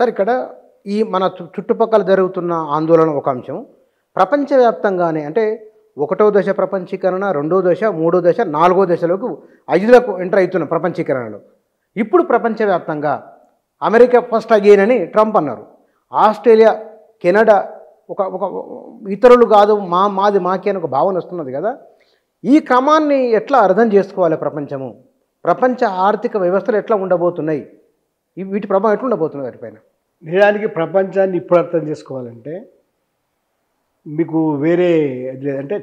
Sir ఇక్కడ ఈ మన చుట్టుపక్కల జరుగుతున్న ఆందోళన ఒక అంశం. ప్రపంచవ్యాప్తంగానే అంటే ఒకటో దశ ప్రపంచీకరణ, రెండో దశ, మూడో దశ, నాలుగో దశలోకి ఐదులకు ఎంటర్ అవుతున్న ప్రపంచీకరణలో. ఇప్పుడు ప్రపంచవ్యాప్తంగా అమెరికా ఫస్ట్ అగైన్ అని ట్రంప్ అన్నారు. ఆస్ట్రేలియా, కెనడా ఒక ఒక ఇతరులు కాదు మాది మాకే అని ఒక భావన వస్తున్నది కదా. ఈ క్రమాన్ని ఎట్లా అర్థం చేసుకోవాలి ప్రపంచము? ప్రపంచ ఆర్థిక వ్యవస్థలు ఎట్లా ఉండబోతున్నాయి? వీటి ప్రభావం ఎట్లా ఉండబోతుంది వాటిపైన? నిజానికి ప్రపంచాన్ని ఇప్పుడు అర్థం చేసుకోవాలంటే మీకు వేరే అంటే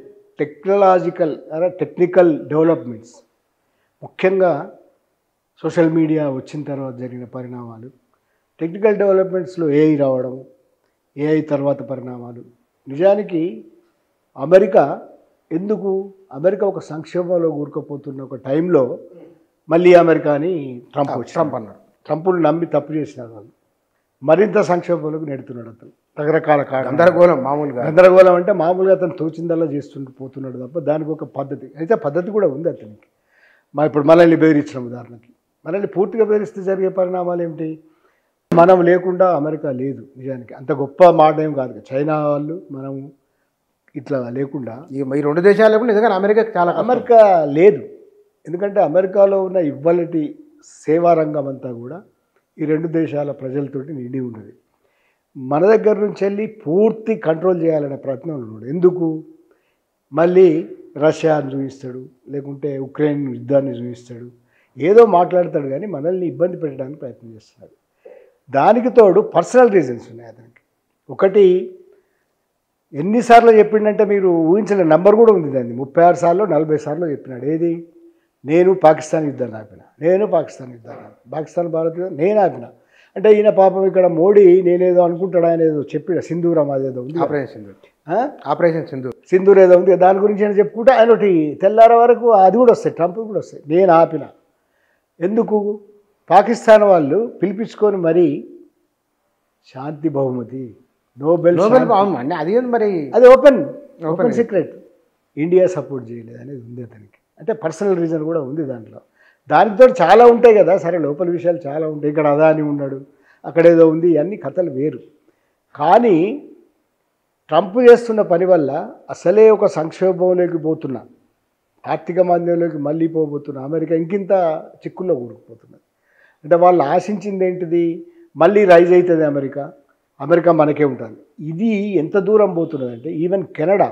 టెక్నికల్ డెవలప్మెంట్స్, ముఖ్యంగా సోషల్ మీడియా వచ్చిన తర్వాత జరిగిన పరిణామాలు, టెక్నికల్ డెవలప్మెంట్స్లో ఏఐ రావడం, ఏఐ తర్వాత పరిణామాలు. నిజానికి అమెరికా ఒక సంక్షోభంలో కూరుకుపోతున్న ఒక టైంలో మళ్ళీ అమెరికా అని ట్రంప్ అన్నాడు. ట్రంప్ను నమ్మి తప్పు చేసినారు వాళ్ళు. మరింత సంక్షోభంలోకి నెడుతున్నాడు అతను. రకరకాల గందరగోళం అంటే మామూలుగా అతను తోచిందల్లా చేస్తుంటూ పోతున్నాడు తప్ప దానికి ఒక పద్ధతి అయితే పద్ధతి కూడా ఉంది అతనికి. ఇప్పుడు మనల్ని బెదిరించిన ఉదాహరణకి, మనల్ని పూర్తిగా బెదిరిస్తే జరిగే పరిణామాలు ఏమిటి? మనం లేకుండా అమెరికా లేదు. నిజానికి అంత గొప్ప మాట ఏం కాదు. చైనా వాళ్ళు మనం ఇట్లా లేకుండా ఈ రెండు దేశాలు లేకుండా నిజంగా అమెరికా లేదు. ఎందుకంటే అమెరికాలో ఉన్న ఇవ్వాలటి సేవా రంగం అంతా కూడా ఈ రెండు దేశాల ప్రజలతోటి నిండి ఉన్నది. మన దగ్గర నుంచి వెళ్ళి పూర్తి కంట్రోల్ చేయాలనే ప్రయత్నం ఉన్నాడు. ఎందుకు? మళ్ళీ రష్యాని చూపిస్తాడు, లేకుంటే ఉక్రెయిన్ యుద్ధాన్ని చూపిస్తాడు, ఏదో మాట్లాడతాడు, కానీ మనల్ని ఇబ్బంది పెట్టడానికి ప్రయత్నం చేస్తున్నాడు. దానికి తోడు పర్సనల్ రీజన్స్ ఉన్నాయి అతనికి. ఒకటి, ఎన్నిసార్లు చెప్పిండంటే మీరు ఊహించిన నెంబర్ కూడా ఉంది దాన్ని. 36 సార్లు 40 సార్లు చెప్పినాడు. ఏది? నేను పాకిస్తాన్ యుద్ధాన్ని ఆపిన, పాకిస్తాన్ భారత్ యుద్ధం నేను ఆపిన. అంటే ఈయన పాపం ఇక్కడ మోడీ నేనేదో అనుకుంటాడు, ఆయన ఏదో చెప్పిన సింధూరం అదేదో ఉంది, ఆపరేషన్ సింధూర్ ఏదో ఉంది, దాని గురించి ఆయన చెప్పుకుంటే ఆయన ఒకటి తెల్లార వరకు అది కూడా వస్తాయి, ట్రంప్ కూడా వస్తాయి. నేను ఆపిన. ఎందుకు? పాకిస్తాన్ వాళ్ళు పిలిపించుకొని మరీ శాంతి బహుమతి నోబెల్ అది ఓపెన్ సీక్రెట్. ఇండియా సపోర్ట్ చేయలేదు అనేది ఉంది అతనికి. అంటే పర్సనల్ రీజన్ కూడా ఉంది దాంట్లో. దానితో చాలా ఉంటాయి కదా. సరే, లోపల విషయాలు చాలా ఉంటాయి. ఇక్కడ అదాని ఉన్నాడు, అక్కడేదో ఉంది, అన్ని కథలు వేరు. కానీ ట్రంప్ చేస్తున్న పని వల్ల అసలే ఒక సంక్షోభంలోకి పోతున్నా, ఆర్థిక మాంద్యంలోకి మళ్ళీ పోబోతున్న అమెరికా ఇంకింత చిక్కుల్లో కూరుకుపోతున్నది. అంటే వాళ్ళు ఆశించింది ఏంటిది? మళ్ళీ రైజ్ అవుతుంది అమెరికా మనకే ఉంటుంది. ఇది ఎంత దూరం పోతున్నదంటే ఈవెన్ కెనడా,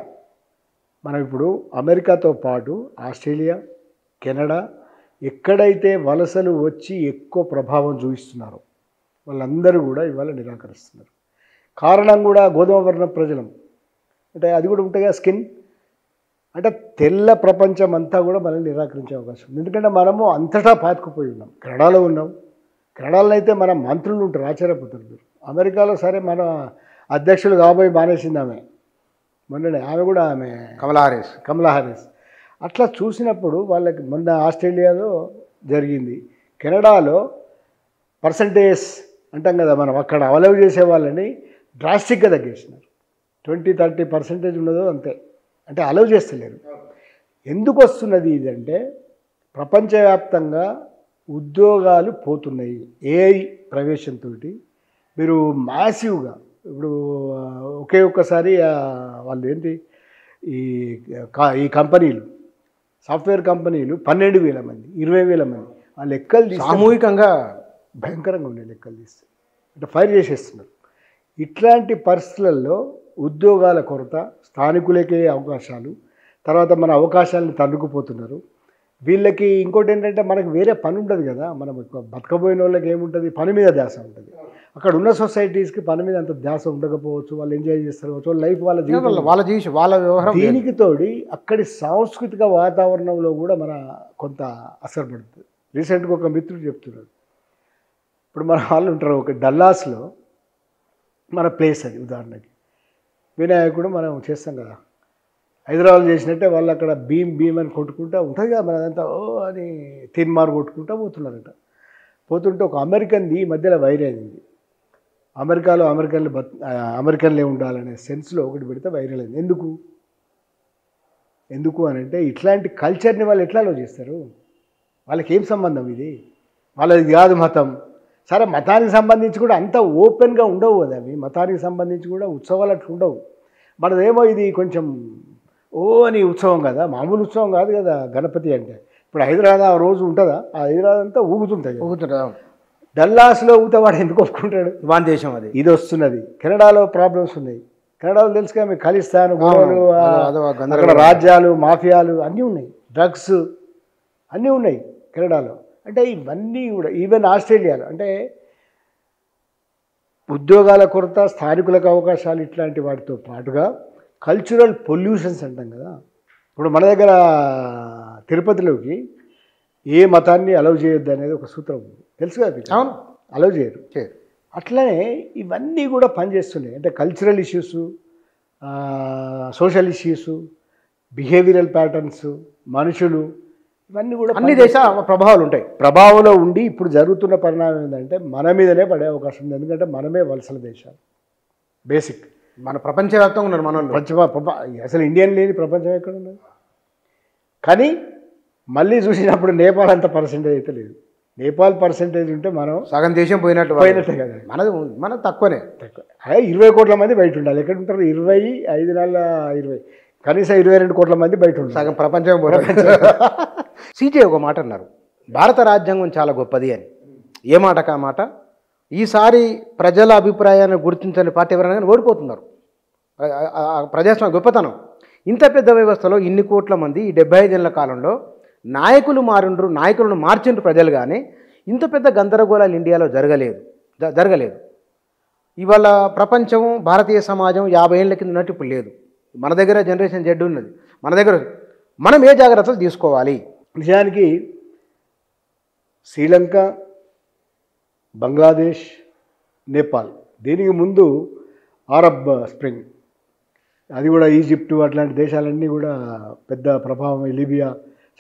మనం ఇప్పుడు అమెరికాతో పాటు ఆస్ట్రేలియా, కెనడా ఎక్కడైతే వలసలు వచ్చి ఎక్కువ ప్రభావం చూపిస్తున్నారో వాళ్ళందరూ కూడా ఇవాళ నిరాకరిస్తున్నారు. కారణం కూడా గోధుమ వర్ణ ప్రజలం, అంటే అది కూడా ఉంటాయి కదా, స్కిన్. అంటే తెల్ల ప్రపంచం అంతా కూడా మనల్ని నిరాకరించే అవకాశం ఉంది. ఎందుకంటే మనము అంతటా పాతుకుపోయి ఉన్నాం. కెనడాలో ఉన్నాం. కెనడాలో అయితే మన మంత్రులు ఉంటారు, ఆశ్చర్యపోతారు. అమెరికాలో సరే మన అధ్యక్షులు కాబోయి మానేసింది ఆమె మొన్ననే, ఆమె కమలా హారిస్. అట్లా చూసినప్పుడు వాళ్ళకి మొన్న ఆస్ట్రేలియాలో జరిగింది, కెనడాలో పర్సంటేజ్ అంటాం కదా మనం, అక్కడ అలవ్ చేసే వాళ్ళని డ్రాస్టిక్గా తగ్గించినారు. 20-30% ఉన్నదో అంతే, అంటే అలవ్ చేస్తలేరు. ఎందుకు వస్తున్నది ఇదంటే ప్రపంచవ్యాప్తంగా ఉద్యోగాలు పోతున్నాయి. ఏఐ ప్రవేశంతో మీరు మ్యాసివ్గా ఇప్పుడు ఒక్కసారి వాళ్ళు ఏంటి ఈ కంపెనీలు, సాఫ్ట్వేర్ కంపెనీలు 12,000 మంది 20,000 మంది ఆ లెక్కలు తీసి సామూహికంగా భయంకరంగా ఉన్నాయి. లెక్కలు తీస్తే అంటే ఫైర్ చేసేస్తున్నారు. ఇట్లాంటి పరిస్థితులలో ఉద్యోగాల కొరత, స్థానికులకే అవకాశాలు, తర్వాత మన అవకాశాలను తన్నుకుపోతున్నారు. వీళ్ళకి ఇంకోటి ఏంటంటే మనకు వేరే పని ఉండదు కదా. మనం బతకబోయిన వాళ్ళకి ఏముంటుంది? పని మీద ధ్యాస ఉంటుంది. అక్కడ ఉన్న సొసైటీస్కి పని మీద అంత ధ్యాస ఉండకపోవచ్చు. వాళ్ళు ఎంజాయ్ చేస్తారు, వాళ్ళ లైఫ్ వాళ్ళ వ్యవహారం. దీనికి తోడి అక్కడి సాంస్కృతిక వాతావరణంలో కూడా మన కొంత అసలు పడుతుంది. రీసెంట్గా ఒక మిత్రుడు చెప్తున్నాడు, ఇప్పుడు మన వాళ్ళు ఉంటారు ఒక డల్లాస్లో, మన ప్లేస్ అది ఉదాహరణకి వినాయకుడు మనం చేస్తాం కదా, హైదరాబాద్ చేసినట్టే వాళ్ళు అక్కడ భీమ్ అని కొట్టుకుంటూ ఉంటుంది కదా, మనదంతా ఓ అని తిన్మార్ కొట్టుకుంటూ పోతున్నారట. పోతుంటే ఒక అమెరికన్ది ఈ మధ్యలో వైరల్ అయింది. అమెరికాలో అమెరికన్లే ఉండాలనే సెన్స్లో ఒకటి పెడితే వైరల్ అయింది. ఎందుకు అని అంటే ఇట్లాంటి కల్చర్ని వాళ్ళు ఎట్లా చేస్తారు? వాళ్ళకి ఏం సంబంధం ఇది? వాళ్ళది కాదు మతం. సరే మతానికి సంబంధించి కూడా అంత ఓపెన్గా ఉండవు కదా అవి. మతానికి సంబంధించి కూడా ఉత్సవాలు అట్లా ఉండవు. మనదేమో ఇది కొంచెం అని ఉత్సవం కదా, మామూలు ఉత్సవం కాదు కదా గణపతి అంటే. ఇప్పుడు హైదరాబాద్ ఆ రోజు ఉంటుందా, ఆ హైదరాబాద్ అంతా ఊగుతుంటుంది. డల్లాస్లో ఊతవాడు ఎందుకు ఒప్పుకుంటాడు? వాన్ దేశం అది. ఇది వస్తున్నది. కెనడాలో ప్రాబ్లమ్స్ ఉన్నాయి. కెనడాలో తెలుసుగా మీకు ఖలిస్తాన్ గొడవలు, అక్కడ రాజ్యాలు, మాఫియాలు అన్నీ ఉన్నాయి, డ్రగ్స్ అన్నీ ఉన్నాయి కెనడాలో. అంటే ఇవన్నీ కూడా ఈవెన్ ఆస్ట్రేలియాలో అంటే ఉద్యోగాల కొరత, స్థానికులకు అవకాశాలు, ఇట్లాంటి వాటితో పాటుగా కల్చరల్ పొల్యూషన్స్ అంటాం కదా. ఇప్పుడు మన దగ్గర తిరుపతిలోకి ఏ మతాన్ని అలౌ చేయొద్దు అనేది ఒక సూత్రం ఉంది, తెలుసు కదా. అవును, అలౌ చేయరు. అట్లనే ఇవన్నీ కూడా పనిచేస్తున్నాయి. అంటే cultural issues, social issues, behavioural patterns, మనుషులు, ఇవన్నీ కూడా అన్ని దేశాల ప్రభావాలు ఉంటాయి. ప్రభావంలో ఉండి ఇప్పుడు జరుగుతున్న పరిణామం ఏంటంటే మన మీదనే పడే అవకాశం ఉంది. ఎందుకంటే మనమే వలసల దేశాలు బేసిక్. మన ప్రపంచవ్యాప్తంగా ఉన్నారు మన అసలు ఇండియన్ లేని ప్రపంచం ఎక్కడ ఉన్నది? కానీ మళ్ళీ చూసినప్పుడు నేపాల్ అంత పర్సెంటేజ్ అయితే లేదు. నేపాల్ పర్సెంటేజ్ ఉంటే మనం సగం దేశం పోయినట్టే కదా. మనది తక్కువనే. 20 కోట్ల మంది బయట ఉండాలి. ఎక్కడ ఉంటారు? 25 నెలల 20, కనీసం 22 కోట్ల మంది బయట ఉంటారు. సగం ప్రపంచం సీజే ఒక మాట అన్నారు, భారత రాజ్యాంగం చాలా గొప్పది అని. ఏ మాటకా మాట? ఈసారి ప్రజల అభిప్రాయాన్ని గుర్తించని పార్టీ ఎవరైనా కానీ ఓడిపోతున్నారు. ప్రజాస్వామ్య గొప్పతనం. ఇంత పెద్ద వ్యవస్థలో ఇన్ని కోట్ల మంది ఈ 75 ఏళ్ల కాలంలో నాయకులు మారిండ్రు, నాయకులను మార్చిండ్రు ప్రజలు. కానీ ఇంత పెద్ద గందరగోళాలు ఇండియాలో జరగలేదు. ఇవాళ ప్రపంచం, భారతీయ సమాజం 50 ఏళ్ళ కింద ఉన్నట్టు ఇప్పుడు లేదు. మన దగ్గర జనరేషన్ జెడ్ ఉన్నది. మనం ఏ జాగ్రత్తలు తీసుకోవాలి? నిజానికి శ్రీలంక, బంగ్లాదేశ్, నేపాల్, దీనికి ముందు అరబ్ స్ప్రింగ్, అది కూడా ఈజిప్టు, అట్లాంటి దేశాలన్నీ కూడా పెద్ద ప్రభావం. లిబియా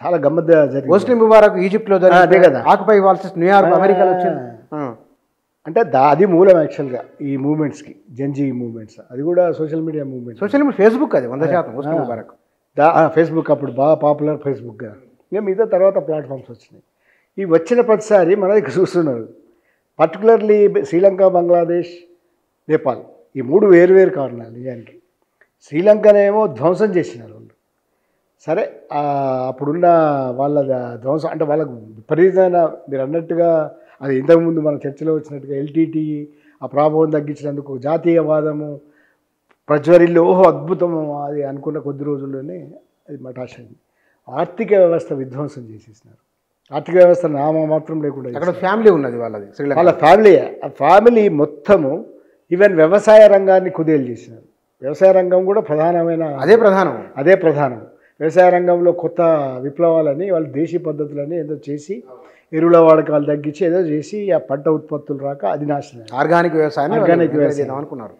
చాలా గమ్మత్ జరిగింది. హోస్ని ముబారక్ ఈజిప్ట్లో అదే కదా. ఆకుపై వాల్సి న్యూయార్క్, అమెరికాలో వచ్చింది. అంటే అది మూలం యాక్చువల్గా ఈ మూమెంట్స్కి, జంజీ మూమెంట్స్. అది కూడా సోషల్ మీడియా మూమెంట్. ఫేస్బుక్ అది 100% హోస్ని ముబారక్. ఫేస్బుక్ అప్పుడు బాగా పాపులర్ ఫేస్బుక్గా. ఇంకా మిగతా తర్వాత ప్లాట్ఫామ్స్ వచ్చినాయి. ఈ వచ్చిన ప్రతిసారి మన దగ్గర చూస్తున్నారు. పర్టికులర్లీ శ్రీలంక, బంగ్లాదేశ్, నేపాల్, ఈ 3 వేరు కారణాలు. నిజానికి శ్రీలంకనేమో ధ్వంసం చేసినారు వాళ్ళు. సరే, అప్పుడున్న వాళ్ళ ధ్వంసం అంటే వాళ్ళకు విపరీతమైన, మీరు అన్నట్టుగా అది ఇంతకుముందు మన చర్చలో వచ్చినట్టుగా ఎల్టీటీ ఆ ప్రభావం తగ్గించినందుకు జాతీయవాదము ప్రజ్వరిల్లి అద్భుతము అది అనుకున్న కొద్ది రోజుల్లోనే అది మటాషైంది. ఆర్థిక వ్యవస్థ విధ్వంసం చేసేసినారు. ఆర్థిక వ్యవస్థ నామమాత్రం లేకుండా. అక్కడ ఫ్యామిలీ ఉన్నది వాళ్ళది, వాళ్ళ ఫ్యామిలీ మొత్తము ఈవెన్ వ్యవసాయ రంగాన్ని కుదేలు చేసినారు. వ్యవసాయ రంగం కూడా ప్రధానమైన అదే ప్రధానం. వ్యవసాయ రంగంలో కొత్త విప్లవాలని, వాళ్ళు దేశీ పద్ధతులని ఏదో చేసి, ఎరువుల వాడకాలు తగ్గించి ఏదో చేసి ఆ పంట ఉత్పత్తులు రాక అది నాశనం. ఆర్గానిక్ వ్యవసాయం అనుకున్నారు.